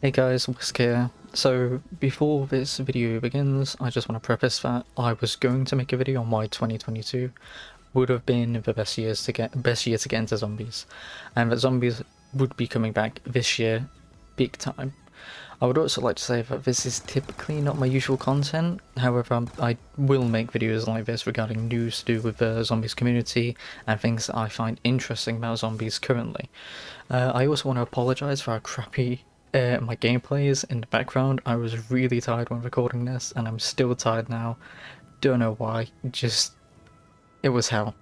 Hey guys, Whisk here. So before this video begins, I just want to preface that I was going to make a video on why 2022 would have been the best year to get into zombies, and that zombies would be coming back this year, big time. I would also like to say that this is typically not my usual content, however I will make videos like this regarding news to do with the zombies community and things that I find interesting about zombies currently. I also want to apologise for how crappy my gameplay is in the background. I was really tired when recording this, and I'm still tired now. Don't know why, just it was hell.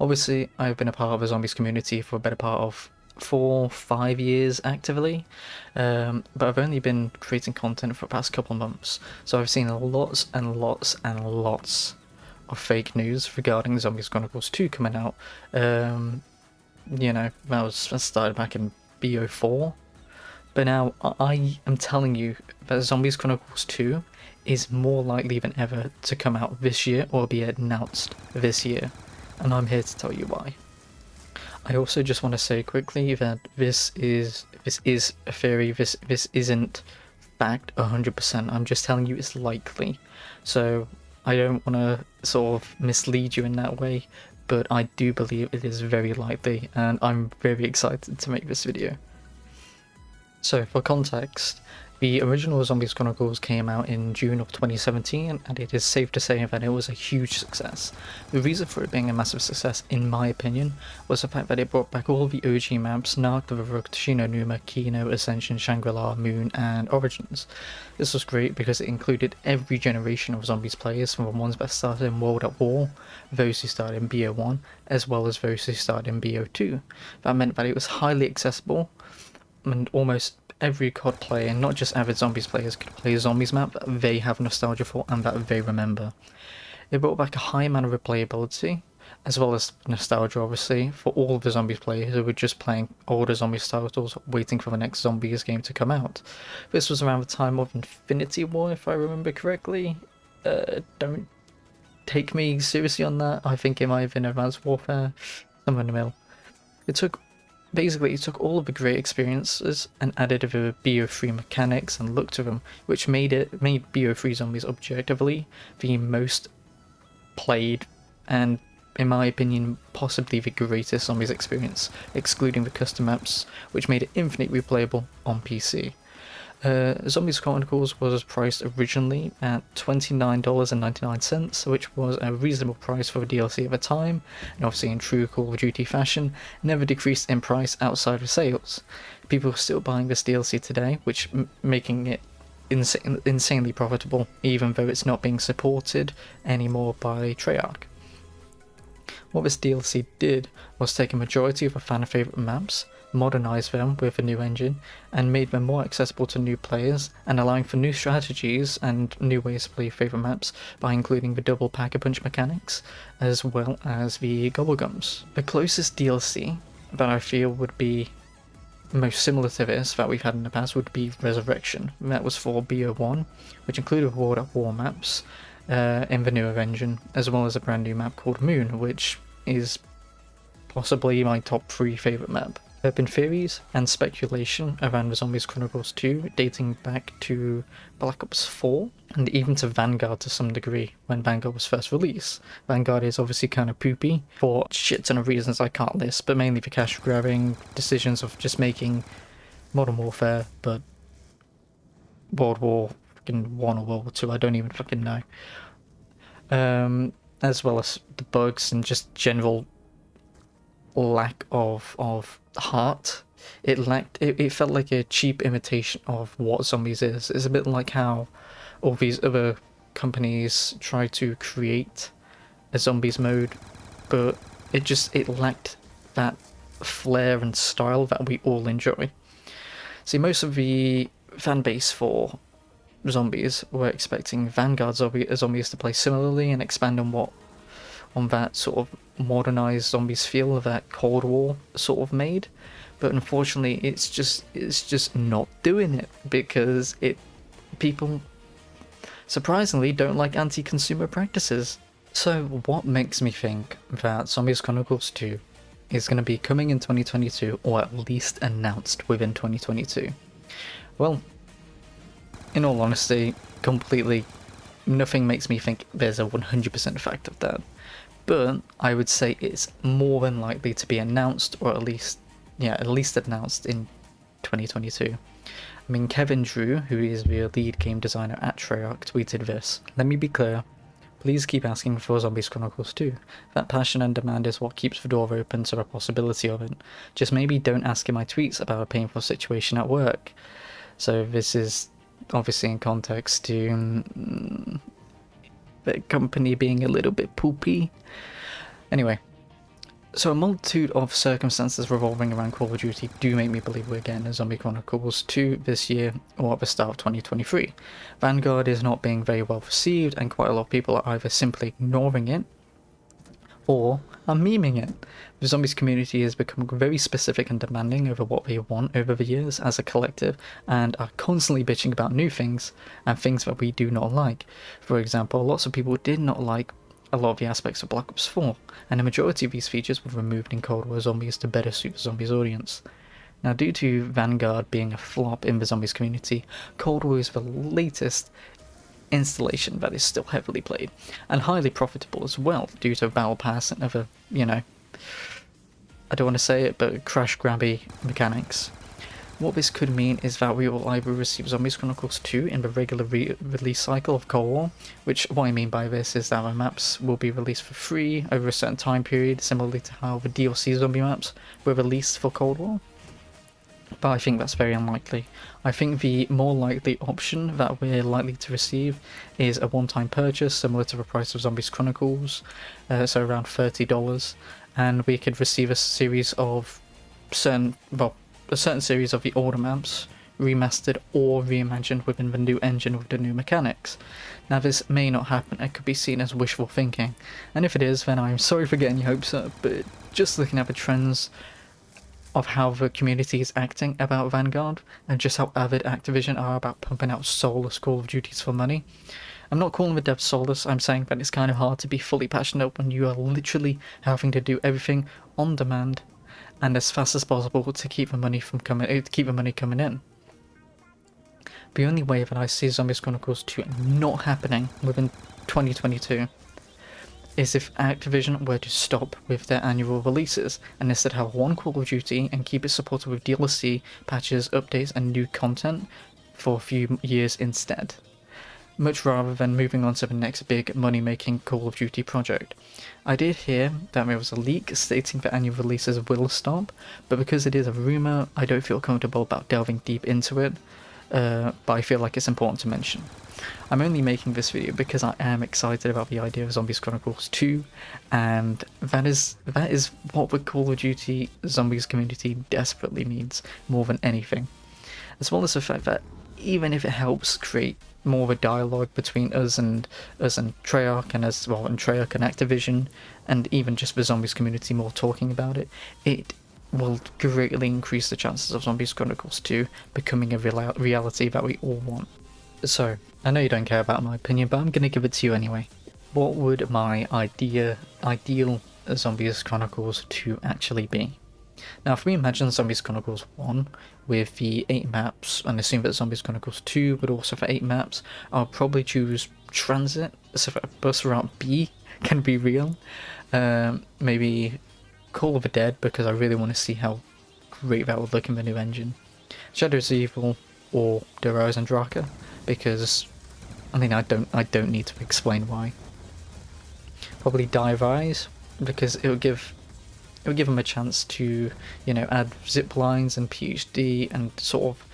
Obviously, I've been a part of the zombies community for a better part of 4-5 years actively, but I've only been creating content for the past couple of months, so I've seen lots and lots and lots of fake news regarding Zombies Chronicles 2 coming out. That started back in BO4, but now I am telling you that Zombies Chronicles 2 is more likely than ever to come out this year or be announced this year, and I'm here to tell you why. I also just want to say quickly that this is a theory. This isn't fact 100%. I'm just telling you it's likely. So I don't want to sort of mislead you in that way, but I do believe it is very likely, and I'm very excited to make this video. So for context, the original Zombies Chronicles came out in June of 2017, and it is safe to say that it was a huge success. The reason for it being a massive success, in my opinion, was the fact that it brought back all the OG maps: Narc, the Rook, Shino, Numa, Kino, Ascension, Shangri-La, Moon, and Origins. This was great because it included every generation of zombies players, from the ones that started in World at War, those who started in BO1, as well as those who started in BO2. That meant that it was highly accessible, and almost every COD player, not just avid zombies players, could play a zombies map that they have nostalgia for and that they remember. It brought back a high amount of replayability, as well as nostalgia obviously, for all of the zombies players who were just playing older zombies titles, waiting for the next zombies game to come out. This was around the time of Infinity War, if I remember correctly. Don't take me seriously on that. I think it might have been Advanced Warfare, somewhere in the middle. It took all of the great experiences and added the BO3 mechanics and look to them, which made BO3 zombies objectively the most played and, in my opinion, possibly the greatest zombies experience, excluding the custom maps, which made it infinitely replayable on PC. Zombies Chronicles was priced originally at $29.99, which was a reasonable price for a DLC at the time, and obviously in true Call of Duty fashion, never decreased in price outside of sales. People are still buying this DLC today, which making it insanely profitable, even though it's not being supported anymore by Treyarch. What this DLC did was take a majority of the fan favourite maps, modernise them with a new engine, and made them more accessible to new players, and allowing for new strategies and new ways to play favourite maps by including the double pack-a-punch mechanics, as well as the gobblegums. The closest DLC that I feel would be most similar to this that we've had in the past would be Resurrection. That was for BO1, which included World at War maps in the newer engine, as well as a brand new map called Moon, which is possibly my top 3 favourite map. There have been theories and speculation around the Zombies Chronicles 2 dating back to Black Ops 4 and even to Vanguard to some degree when Vanguard was first released. Vanguard is obviously kind of poopy for shit ton of reasons I can't list, but mainly for cash grabbing, decisions of just making Modern Warfare, but World War One or World War Two, I don't even fucking know. As well as the bugs and just general lack of heart. It felt like a cheap imitation of what zombies is. It's a bit like how all these other companies try to create a zombies mode, but it lacked that flair and style that we all enjoy. See, most of the fan base for zombies were expecting Vanguard zombies to play similarly and expand on that sort of modernized zombies feel that Cold War sort of made, but unfortunately it's just not doing it because people surprisingly don't like anti-consumer practices. So what makes me think that Zombies Chronicles 2 is going to be coming in 2022, or at least announced within 2022? Well, in all honesty, completely nothing makes me think there's a 100% fact of that. But I would say it's more than likely to be announced, or at least announced in 2022. I mean, Kevin Drew, who is the lead game designer at Treyarch, tweeted this: "Let me be clear. Please keep asking for Zombies Chronicles 2. That passion and demand is what keeps the door open to the possibility of it. Just maybe don't ask in my tweets about a painful situation at work." So this is obviously in context to the company being a little bit poopy. Anyway, so a multitude of circumstances revolving around Call of Duty do make me believe we're getting a Zombie Chronicles 2 this year or at the start of 2023. Vanguard is not being very well received, and quite a lot of people are either simply ignoring it or are memeing it. The Zombies community has become very specific and demanding over what they want over the years as a collective, and are constantly bitching about new things and things that we do not like. For example, lots of people did not like a lot of the aspects of Black Ops 4, and a majority of these features were removed in Cold War Zombies to better suit the Zombies audience. Now, due to Vanguard being a flop in the Zombies community, Cold War is the latest installation that is still heavily played, and highly profitable as well, due to Battle Pass and other, I don't want to say it, but crash grabby mechanics. What this could mean is that we will either receive Zombies Chronicles 2 in the regular release cycle of Cold War, which what I mean by this is that the maps will be released for free over a certain time period, similarly to how the DLC zombie maps were released for Cold War. But I think that's very unlikely. I think the more likely option that we're likely to receive is a one-time purchase, similar to the price of Zombies Chronicles, so around $30, and we could receive a series of a certain series of the older maps, remastered or reimagined within the new engine with the new mechanics. Now, this may not happen, it could be seen as wishful thinking, and if it is, then I'm sorry for getting your hopes up, but just looking at the trends of how the community is acting about Vanguard, and just how avid Activision are about pumping out soulless Call of Duties for money. I'm not calling the devs soulless, I'm saying that it's kind of hard to be fully passionate when you are literally having to do everything on demand and as fast as possible to keep the money coming in. The only way that I see Zombies Chronicles 2 not happening within 2022 is if Activision were to stop with their annual releases and instead have one Call of Duty and keep it supported with DLC, patches, updates and new content for a few years instead, much rather than moving on to the next big money-making Call of Duty project. I did hear that there was a leak stating that annual releases will stop, but because it is a rumour, I don't feel comfortable about delving deep into it, but I feel like it's important to mention. I'm only making this video because I am excited about the idea of Zombies Chronicles 2, and that is what the Call of Duty Zombies community desperately needs more than anything. As well as the fact that even if it helps create more of a dialogue between us and Treyarch, and Treyarch and Activision, and even just the Zombies community more talking about it, it will greatly increase the chances of Zombies Chronicles 2 becoming a reality that we all want. So, I know you don't care about my opinion, but I'm going to give it to you anyway. What would my ideal Zombies Chronicles 2 actually be? Now, if we imagine Zombies Chronicles 1 with the 8 maps, and assume that Zombies Chronicles 2 would also have 8 maps, I'll probably choose Transit, so that bus route B can be real. Maybe Call of the Dead, because I really want to see how great that would look in the new engine. Shadows of Evil or Der Eisendrache, because I don't need to explain why. Probably Die Rise, because it would give them a chance to, add zip lines and PhD and sort of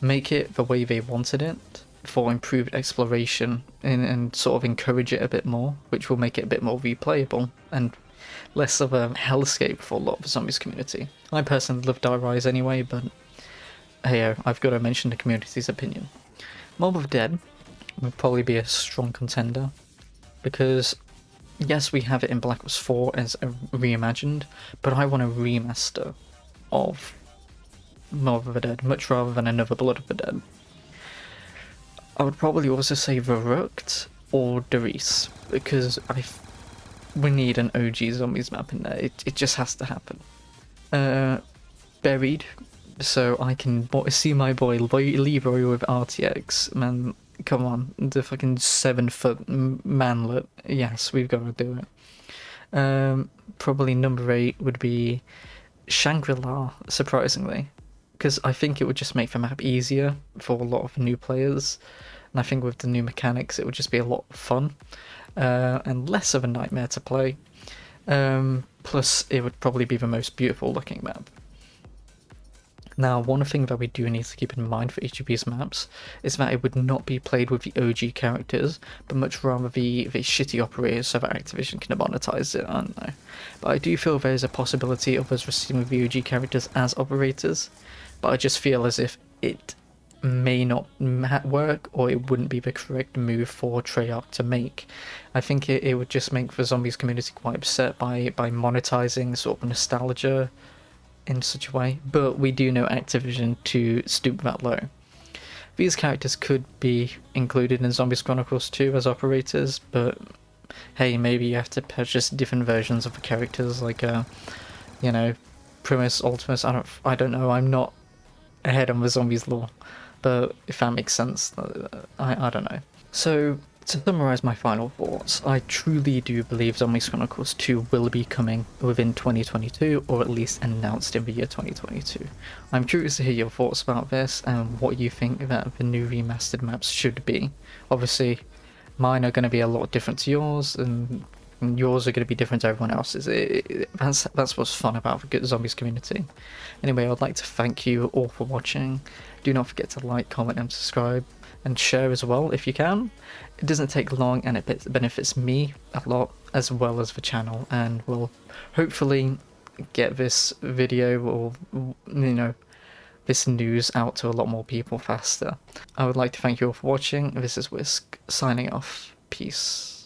make it the way they wanted it for improved exploration, and sort of encourage it a bit more, which will make it a bit more replayable and less of a hellscape for a lot of the Zombies community. I personally love Die Rise anyway, but hey, I've got to mention the community's opinion. Mob of Dead would probably be a strong contender, because yes, we have it in Black Ops 4 as a reimagined, but I want a remaster of Mob of the Dead, much rather than another Blood of the Dead. I would probably also say Verrucht or Derice, because we need an OG Zombies map in there. It just has to happen. Buried, so I can see my boy Leroy with RTX. Man, come on, the fucking 7-foot manlet. Yes, we've got to do it. Probably number 8 would be Shangri-La, surprisingly, because I think it would just make the map easier for a lot of new players, and I think with the new mechanics it would just be a lot of fun, and less of a nightmare to play. Plus, it would probably be the most beautiful looking map. Now, one thing that we do need to keep in mind for each of these maps is that it would not be played with the OG characters, but much rather the shitty operators so that Activision can monetize it, I don't know. But I do feel there is a possibility of us receiving the OG characters as operators, but I just feel as if it may not work, or it wouldn't be the correct move for Treyarch to make. I think it would just make the Zombies community quite upset by monetizing sort of nostalgia in such a way, but we do know Activision to stoop that low. These characters could be included in Zombies Chronicles 2 as operators, but hey, maybe you have to purchase different versions of the characters, like you know, Primus, Ultimus. I don't know. I'm not ahead on the Zombies lore, but if that makes sense, I don't know. So, to summarise my final thoughts, I truly do believe Zombies Chronicles 2 will be coming within 2022, or at least announced in the year 2022. I'm curious to hear your thoughts about this and what you think that the new remastered maps should be. Obviously, mine are going to be a lot different to yours, and yours are going to be different to everyone else's. That's what's fun about the Zombies community. Anyway, I'd like to thank you all for watching. Do not forget to like, comment and subscribe, and share as well if you can. It doesn't take long and it benefits me a lot as well as the channel, and will hopefully get this video, or this news out to a lot more people faster. I would like to thank you all for watching. This is Whisk signing off. Peace.